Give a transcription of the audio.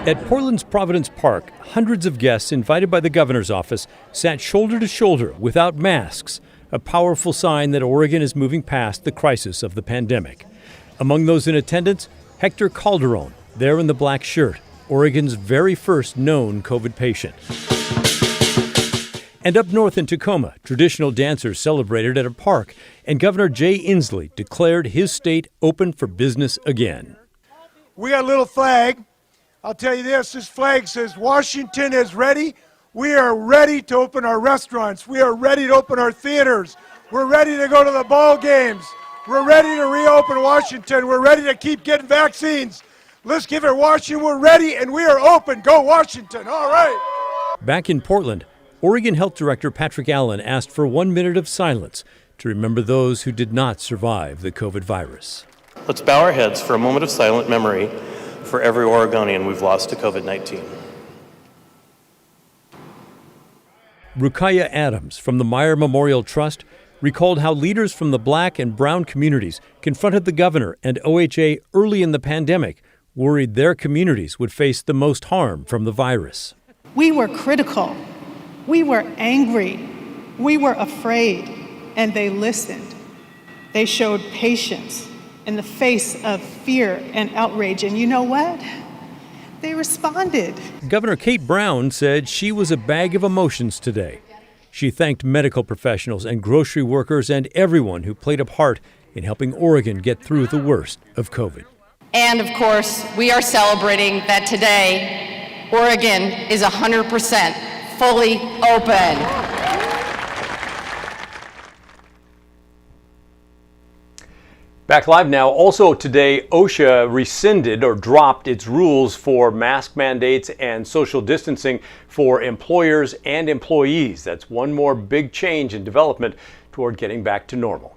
At Portland's Providence Park, hundreds of guests invited by the governor's office sat shoulder to shoulder without masks, a powerful sign that Oregon is moving past the crisis of the pandemic. Among those in attendance, Hector Calderon, there in the black shirt, Oregon's very first known COVID patient. And up north in Tacoma, traditional dancers celebrated at a park, and Governor Jay Inslee declared his state open for business again. We got a little flag. I'll tell you this flag says Washington is ready. We are ready to open our restaurants. We are ready to open our theaters. We're ready to go to the ball games. We're ready to reopen Washington. We're ready to keep getting vaccines. Let's give it Washington. We're ready and we are open. Go Washington. All right. Back in Portland, Oregon Health Director Patrick Allen asked for 1 minute of silence to remember those who did not survive the COVID virus. Let's bow our heads for a moment of silent memory for every Oregonian we've lost to COVID-19. Rukaya Adams from the Meyer Memorial Trust recalled how leaders from the black and brown communities confronted the governor and OHA early in the pandemic, worried their communities would face the most harm from the virus. We were critical. We were angry. We were afraid. And they listened. They showed patience in the face of fear and outrage. And you know what? They responded. Governor Kate Brown said she was a bag of emotions today. She thanked medical professionals and grocery workers and everyone who played a part in helping Oregon get through the worst of COVID. And of course, we are celebrating that today, Oregon is 100% fully open. Back live now. Also today, OSHA rescinded or dropped its rules for mask mandates and social distancing for employers and employees. That's one more big change in development toward getting back to normal.